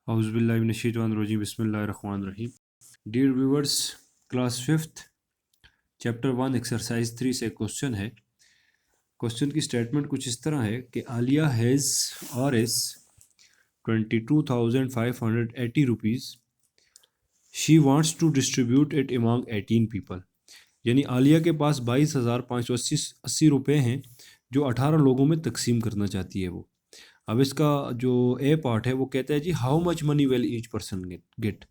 Auzubillahi minash-shaytanir-rajim. Bismillahir-rahmanir-rahim. Dear viewers, class 5th, chapter 1, exercise 3 से question है। Question की statement कुछ इस तरह है कि Aliya has RS 22,580 rupees, she wants to distribute it among 18 people. यानी आलिया के पास 22,580 रुपये हैं जो 18 लोगों में तकसीम करना चाहती है वो। अब इसका जो ए पार्ट है वो कहता है जी how much money will each person get,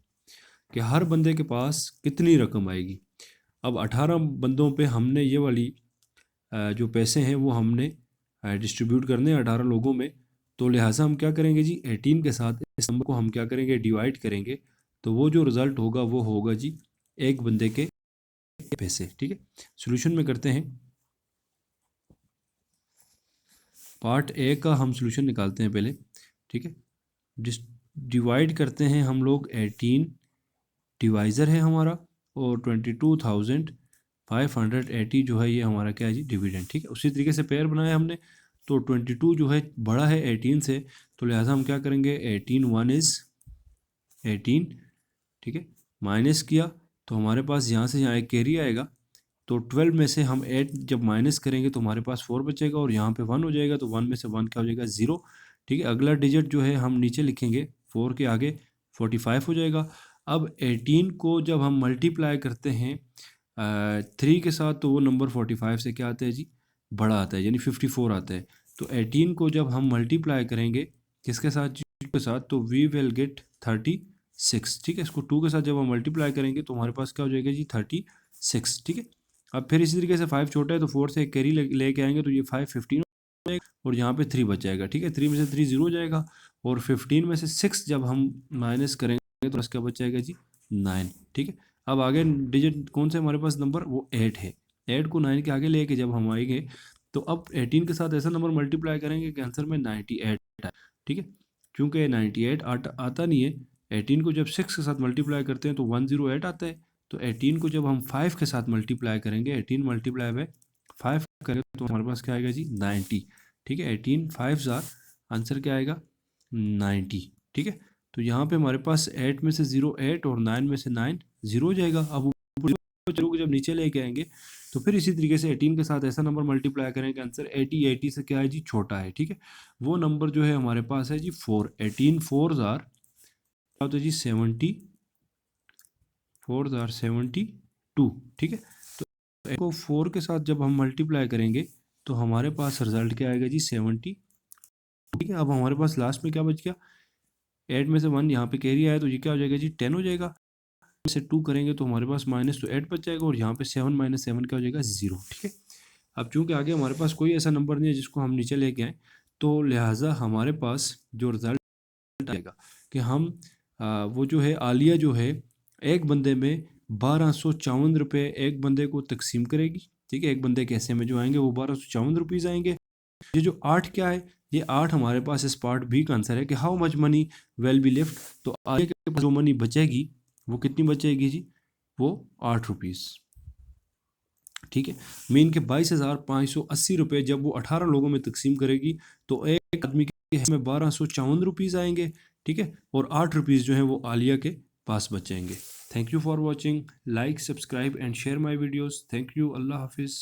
कि हर बंदे के पास कितनी रकम आएगी। अब 18 बंदों पे हमने ये वाली जो पैसे हैं वो हमने डिस्ट्रीब्यूट करने हैं 18 लोगों में, तो लिहाजा हम क्या करेंगे जी 18 के साथ इस नंबर को हम क्या करेंगे डिवाइड करेंगे, तो वो जो रिज़ल्ट होगा वो होगा जी एक बंदे के पैसे। ठीक है, सोल्यूशन में करते हैं। पार्ट ए का हम सोल्यूशन निकालते हैं पहले। ठीक है, डिवाइड करते हैं हम लोग 18, डिवाइज़र है हमारा, और 22,580 जो है ये हमारा क्या है जी डिविडेंड। ठीक है, उसी तरीके से पेयर बनाया हमने, तो 22 जो है बड़ा है 18 से, तो लिहाजा हम क्या करेंगे 18 1 इज़ 18। ठीक है, माइनस किया तो हमारे पास यहाँ से यहाँ एक कैरी आएगा, तो 12 में से हम 8 जब माइनस करेंगे तो हमारे पास 4 बचेगा, और यहाँ पे 1 हो जाएगा, तो 1 में से 1 क्या हो जाएगा 0। ठीक है, अगला डिजिट जो है हम नीचे लिखेंगे 4 के आगे 45 हो जाएगा। अब 18 को जब हम मल्टीप्लाई करते हैं 3 के साथ, तो वो नंबर 45 से क्या आता है जी बड़ा आता है, यानी 54 आता है। तो 18 को जब हम मल्टीप्लाई करेंगे किसके साथ जी के साथ, तो वी विल गेट 36। ठीक है, इसको 2 के साथ जब हम मल्टीप्लाई करेंगे तो हमारे पास क्या हो जाएगा जी 36। ठीक है, अब फिर इसी तरीके से 5 छोटा है तो 4 से एक कैरी लेके आएंगे, तो ये 5 15 हो जाएगा, और यहाँ पे 3 बच जाएगा। ठीक है, 3 में से 3 0 हो जाएगा, और 15 में से 6 जब हम माइनस करेंगे तो इसका बच जाएगा जी 9। ठीक है, अब आगे डिजिट कौन से हमारे पास नंबर, वो 8 है। 8 को 9 के आगे लेके जब हम आएंगे तो अब 18 के साथ ऐसा नंबर मल्टीप्लाई करेंगे कि आंसर में 98 है। ठीक है, चूँकि 98 आता नहीं है, 18 को जब 6 के साथ मल्टीप्लाई करते हैं तो 108 आता है। तो 18 को जब हम 5 के साथ मल्टीप्लाई करेंगे, 18 मल्टीप्लाई बाय 5 करेंगे तो हमारे पास क्या आएगा जी 90। ठीक है, 18 5 आंसर क्या आएगा 90। ठीक है, तो यहाँ पे हमारे पास 8 में से 0 8 और 9 में से 9 0 हो जाएगा। अब ऊपर को जब नीचे लेके आएंगे तो फिर इसी तरीके से 18 के साथ ऐसा नंबर मल्टीप्लाई करेंगे, आंसर 80 से क्या है जी छोटा है। ठीक है, वो नंबर जो है हमारे पास है जी 4। 18 4 क्या होता है जी 70, 4 72। ठीक है, तो को 4 के साथ जब हम मल्टीप्लाई करेंगे तो हमारे पास रिजल्ट क्या आएगा जी 70। ठीक है, अब हमारे पास लास्ट में क्या बच गया, 8 में से 1 यहाँ पे कैरी आया, तो ये क्या हो जाएगा जी 10 हो जाएगा। से 2 करेंगे तो हमारे पास माइनस, तो 8 बच जाएगा, और यहाँ पे 7 माइनस 7 क्या हो जाएगा 0। ठीक है, अब चूंकि आगे हमारे पास कोई ऐसा नंबर नहीं है जिसको हम नीचे लेके आए, तो लिहाजा हमारे पास जो रिजल्ट आएगा कि हम वो जो है आलिया जो है एक बंदे में 1254 रुपये एक बंदे को तकसीम करेगी। ठीक है, एक बंदे के हिस्से में जो आएंगे वो 1254 रुपीज़ आएंगे। ये जो 8 क्या है, ये 8 हमारे पास इस पार्ट बी का आंसर है कि how much money well be left. तो आगे के पास जो मनी बचेगी वो कितनी बचेगी जी, वो 8 रुपीज़। ठीक है, मीन के 22,580 रुपये जब वो 18 लोगों में तकसीम करेगी तो एक आदमी के हिस्से में 1254 रुपीज़ आएंगे। ठीक है, और 8 रुपीज़ जो है वो आलिया के पास बचेंगे। Thank you for watching, like subscribe and share my videos. Thank you, अल्लाह हाफिज़।